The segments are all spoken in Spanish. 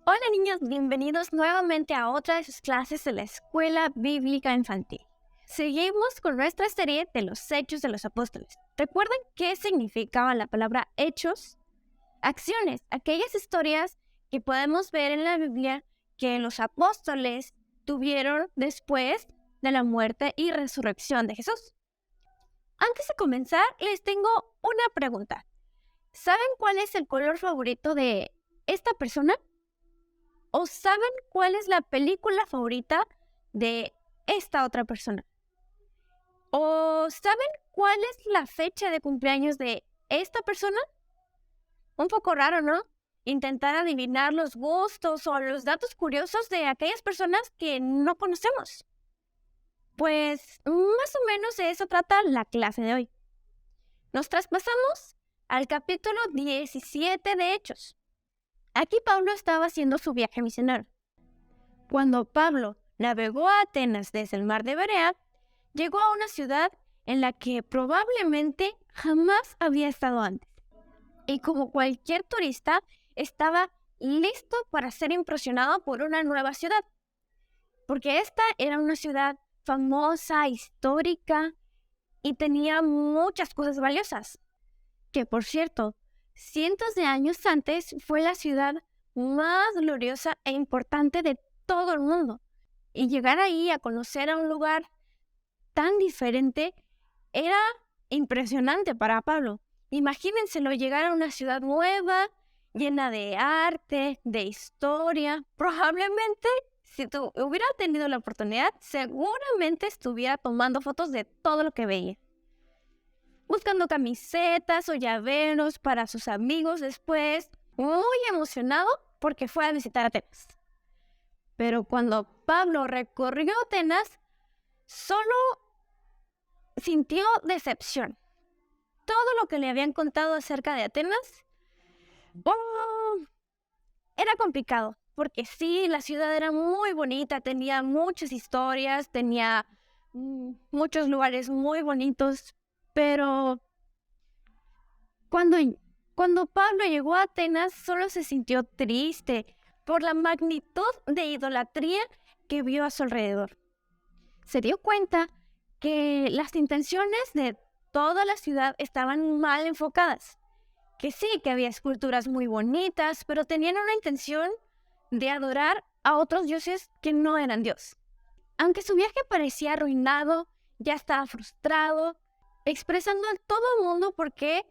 Hola niños, bienvenidos nuevamente a otra de sus clases de la Escuela Bíblica Infantil. Seguimos con nuestra serie de los Hechos de los Apóstoles. ¿Recuerdan qué significaba la palabra hechos? Acciones, aquellas historias que podemos ver en la Biblia que los apóstoles tuvieron después de la muerte y resurrección de Jesús. Antes de comenzar, les tengo una pregunta. ¿Saben cuál es el color favorito de esta persona? ¿O saben cuál es la película favorita de esta otra persona? ¿O saben cuál es la fecha de cumpleaños de esta persona? Un poco raro, ¿no? Intentar adivinar los gustos o los datos curiosos de aquellas personas que no conocemos. Pues más o menos de eso trata la clase de hoy. Nos traspasamos al capítulo 17 de Hechos. Aquí Pablo estaba haciendo su viaje misionero. Cuando Pablo navegó a Atenas desde el mar de Berea, llegó a una ciudad en la que probablemente jamás había estado antes. Y como cualquier turista, estaba listo para ser impresionado por una nueva ciudad. Porque esta era una ciudad famosa, histórica y tenía muchas cosas valiosas. Que por cierto, cientos de años antes fue la ciudad más gloriosa e importante de todo el mundo. Y llegar ahí a conocer a un lugar tan diferente era impresionante para Pablo. Imagínenselo, llegar a una ciudad nueva, llena de arte, de historia. Probablemente, si tú hubiera tenido la oportunidad, seguramente estuviera tomando fotos de todo lo que veía. Buscando camisetas o llaveros para sus amigos después, muy emocionado porque fue a visitar Atenas. Pero cuando Pablo recorrió Atenas, solo sintió decepción. Todo lo que le habían contado acerca de Atenas era complicado, porque sí, la ciudad era muy bonita, tenía muchas historias, tenía muchos lugares muy bonitos, pero cuando Pablo llegó a Atenas, solo se sintió triste por la magnitud de idolatría que vio a su alrededor. Se dio cuenta que las intenciones de toda la ciudad estaban mal enfocadas. Que sí, que había esculturas muy bonitas, pero tenían una intención de adorar a otros dioses que no eran Dios. Aunque su viaje parecía arruinado, ya estaba frustrado, expresando a todo el mundo porque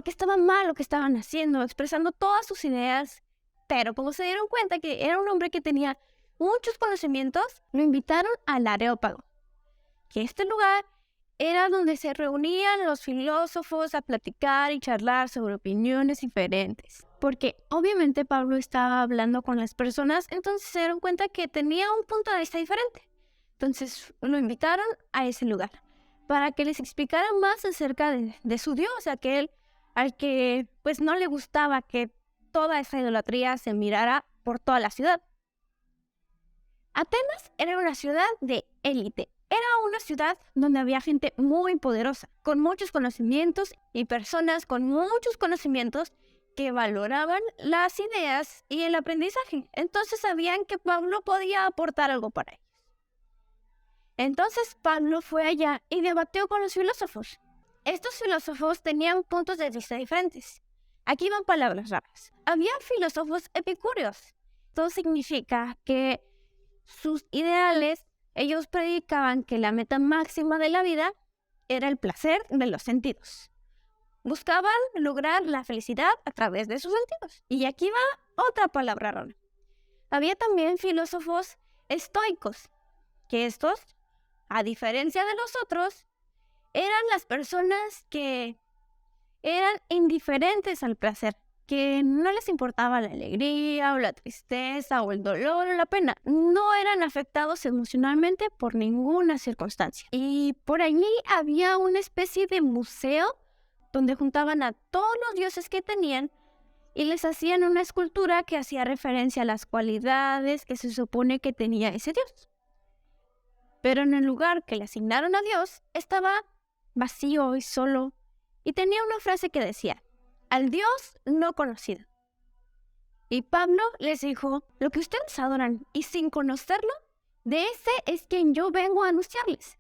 estaba mal lo que estaban haciendo, expresando todas sus ideas. Pero como se dieron cuenta que era un hombre que tenía muchos conocimientos, lo invitaron al Areópago, que este lugar era donde se reunían los filósofos a platicar y charlar sobre opiniones diferentes. Porque obviamente Pablo estaba hablando con las personas, entonces se dieron cuenta que tenía un punto de vista diferente. Entonces lo invitaron a ese lugar para que les explicara más acerca de su Dios, al que pues no le gustaba que toda esa idolatría se mirara por toda la ciudad. Atenas era una ciudad de élite. Era una ciudad donde había gente muy poderosa, con muchos conocimientos y personas con muchos conocimientos que valoraban las ideas y el aprendizaje. Entonces sabían que Pablo podía aportar algo para ellos. Entonces Pablo fue allá y debatió con los filósofos. Estos filósofos tenían puntos de vista diferentes. Aquí van palabras raras. Había filósofos epicúreos. Esto significa que sus ideales, ellos predicaban que la meta máxima de la vida era el placer de los sentidos. Buscaban lograr la felicidad a través de sus sentidos. Y aquí va otra palabra rara. Había también filósofos estoicos, que estos, a diferencia de los otros, eran las personas que eran indiferentes al placer, que no les importaba la alegría o la tristeza o el dolor o la pena. No eran afectados emocionalmente por ninguna circunstancia. Y por allí había una especie de museo donde juntaban a todos los dioses que tenían y les hacían una escultura que hacía referencia a las cualidades que se supone que tenía ese dios. Pero en el lugar que le asignaron a Dios estaba vacío y solo, y tenía una frase que decía: al Dios no conocido. Y Pablo les dijo, lo que ustedes adoran y sin conocerlo, de ese es quien yo vengo a anunciarles.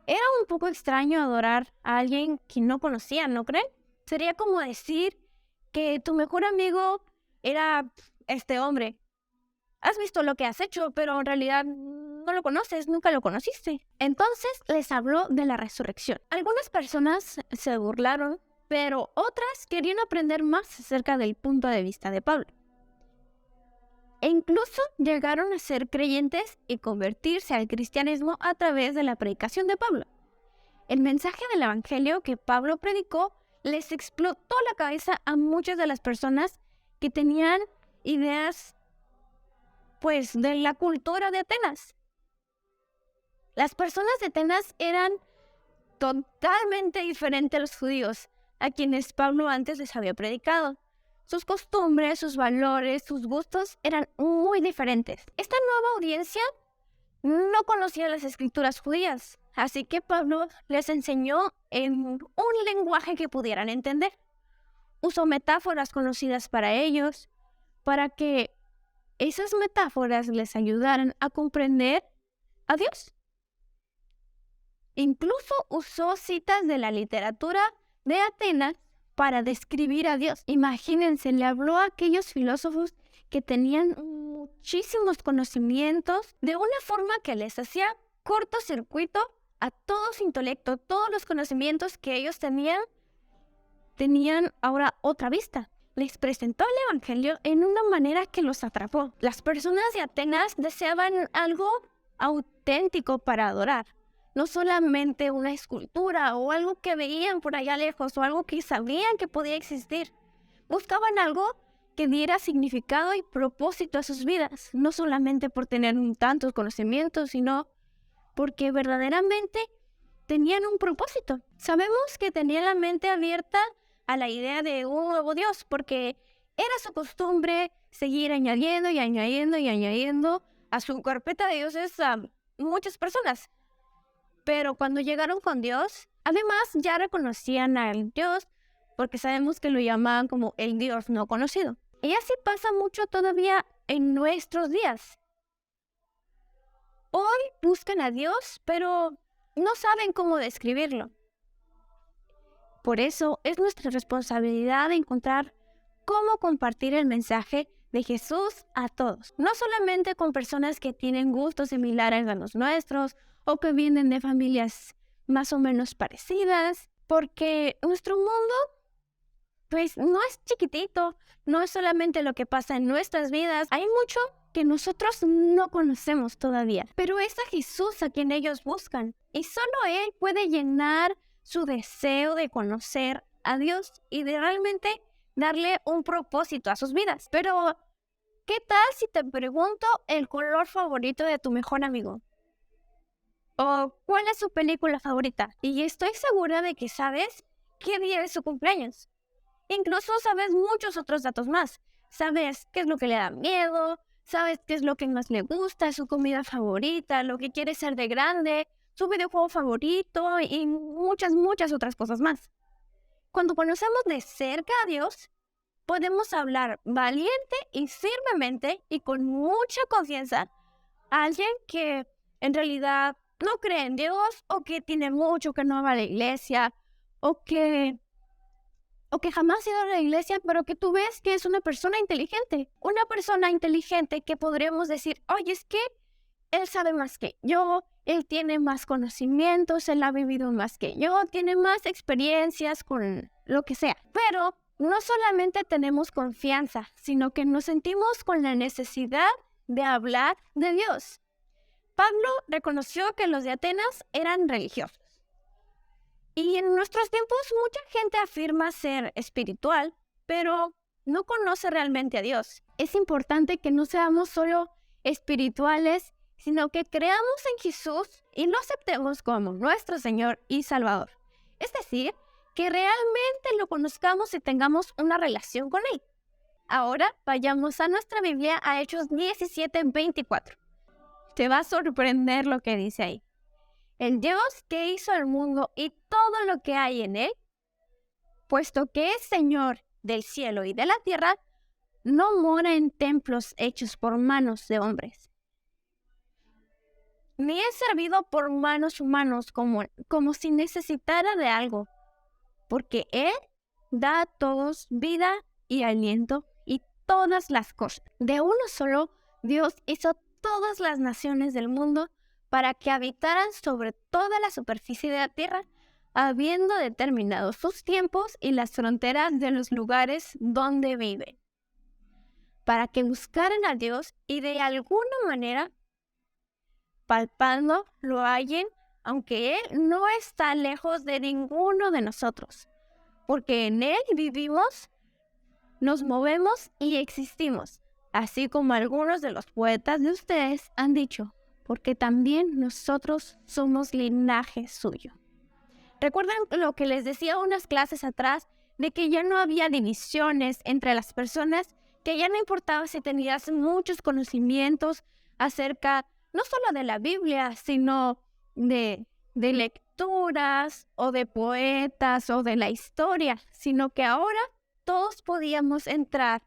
Era un poco extraño adorar a alguien que no conocían, ¿no creen? Sería como decir que tu mejor amigo era este hombre. Has visto lo que has hecho, pero en realidad no lo conoces, nunca lo conociste. Entonces les habló de la resurrección. Algunas personas se burlaron, pero otras querían aprender más acerca del punto de vista de Pablo. E incluso llegaron a ser creyentes y convertirse al cristianismo a través de la predicación de Pablo. El mensaje del evangelio que Pablo predicó les explotó la cabeza a muchas de las personas que tenían ideas, pues, de la cultura de Atenas. Las personas de Atenas eran totalmente diferentes a los judíos, a quienes Pablo antes les había predicado. Sus costumbres, sus valores, sus gustos eran muy diferentes. Esta nueva audiencia no conocía las escrituras judías, así que Pablo les enseñó en un lenguaje que pudieran entender. Usó metáforas conocidas para ellos, para que esas metáforas les ayudaran a comprender a Dios. Incluso usó citas de la literatura de Atenas para describir a Dios. Imagínense, le habló a aquellos filósofos que tenían muchísimos conocimientos de una forma que les hacía cortocircuito a todo su intelecto. Todos los conocimientos que ellos tenían ahora otra vista. Les presentó el evangelio en una manera que los atrapó. Las personas de Atenas deseaban algo auténtico para adorar. No solamente una escultura o algo que veían por allá lejos o algo que sabían que podía existir. Buscaban algo que diera significado y propósito a sus vidas, no solamente por tener tantos conocimientos, sino porque verdaderamente tenían un propósito. Sabemos que tenían la mente abierta a la idea de un nuevo Dios, porque era su costumbre seguir añadiendo y añadiendo y añadiendo a su carpeta de dioses a muchas personas. Pero cuando llegaron con Dios, además ya reconocían al Dios, porque sabemos que lo llamaban como el Dios no conocido. Y así pasa mucho todavía en nuestros días. Hoy buscan a Dios, pero no saben cómo describirlo. Por eso es nuestra responsabilidad de encontrar cómo compartir el mensaje de Jesús a todos. No solamente con personas que tienen gustos similares a los nuestros o que vienen de familias más o menos parecidas, porque nuestro mundo pues no es chiquitito, no es solamente lo que pasa en nuestras vidas. Hay mucho que nosotros no conocemos todavía, pero es a Jesús a quien ellos buscan. Y solo Él puede llenar su deseo de conocer a Dios y de realmente darle un propósito a sus vidas. Pero, ¿qué tal si te pregunto el color favorito de tu mejor amigo? ¿O cuál es su película favorita? Y estoy segura de que sabes qué día es su cumpleaños. Incluso sabes muchos otros datos más. Sabes qué es lo que le da miedo, sabes qué es lo que más le gusta, su comida favorita, lo que quiere ser de grande, su videojuego favorito y muchas otras cosas más. Cuando conocemos de cerca a Dios, podemos hablar valiente y firmemente y con mucha confianza a alguien que en realidad no cree en Dios o que tiene mucho que no va a la iglesia o que jamás ha ido a la iglesia, pero que tú ves que es una persona inteligente. Una persona inteligente que podríamos decir, oye, es que él sabe más que yo, él tiene más conocimientos, él ha vivido más que yo, tiene más experiencias con lo que sea. Pero no solamente tenemos confianza, sino que nos sentimos con la necesidad de hablar de Dios. Pablo reconoció que los de Atenas eran religiosos. Y en nuestros tiempos mucha gente afirma ser espiritual, pero no conoce realmente a Dios. Es importante que no seamos solo espirituales, sino que creamos en Jesús y lo aceptemos como nuestro Señor y Salvador. Es decir, que realmente lo conozcamos y tengamos una relación con Él. Ahora vayamos a nuestra Biblia a Hechos 17:24. Te va a sorprender lo que dice ahí. El Dios que hizo el mundo y todo lo que hay en él, puesto que es Señor del cielo y de la tierra, no mora en templos hechos por manos de hombres, ni es servido por manos humanos como si necesitara de algo, porque Él da a todos vida y aliento y todas las cosas. De uno solo, Dios hizo todas las naciones del mundo para que habitaran sobre toda la superficie de la tierra, habiendo determinado sus tiempos y las fronteras de los lugares donde viven, para que buscaran a Dios y de alguna manera, palpando, lo hallen, aunque Él no está lejos de ninguno de nosotros, porque en Él vivimos, nos movemos y existimos, así como algunos de los poetas de ustedes han dicho, porque también nosotros somos linaje suyo. ¿Recuerdan lo que les decía unas clases atrás, de que ya no había divisiones entre las personas, que ya no importaba si tenías muchos conocimientos acerca no solo de la Biblia, sino de lecturas o de poetas o de la historia, sino que ahora todos podíamos entrar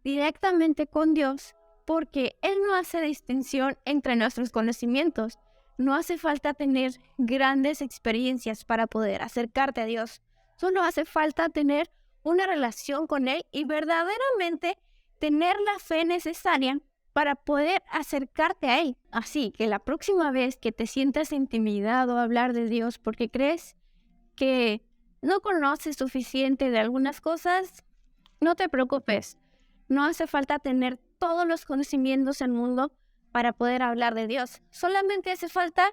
directamente con Dios porque Él no hace distinción entre nuestros conocimientos. No hace falta tener grandes experiencias para poder acercarte a Dios. Solo hace falta tener una relación con Él y verdaderamente tener la fe necesaria para poder acercarte a Él. Así que la próxima vez que te sientas intimidado a hablar de Dios porque crees que no conoces suficiente de algunas cosas, no te preocupes. No hace falta tener todos los conocimientos del mundo para poder hablar de Dios. Solamente hace falta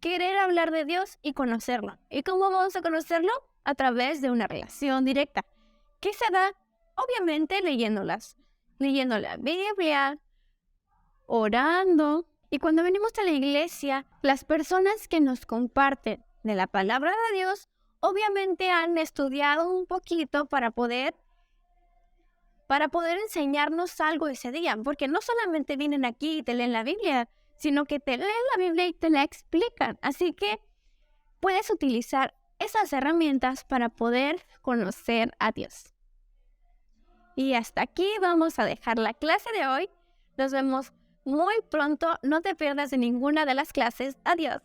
querer hablar de Dios y conocerlo. ¿Y cómo vamos a conocerlo? A través de una relación directa. ¿Qué se da? Obviamente leyendo la Biblia, orando. Y cuando venimos a la iglesia, las personas que nos comparten de la palabra de Dios, obviamente han estudiado un poquito para poder enseñarnos algo ese día, porque no solamente vienen aquí y te leen la Biblia, sino que te leen la Biblia y te la explican. Así que puedes utilizar esas herramientas para poder conocer a Dios. Y hasta aquí vamos a dejar la clase de hoy. Nos vemos muy pronto. No te pierdas de ninguna de las clases. Adiós.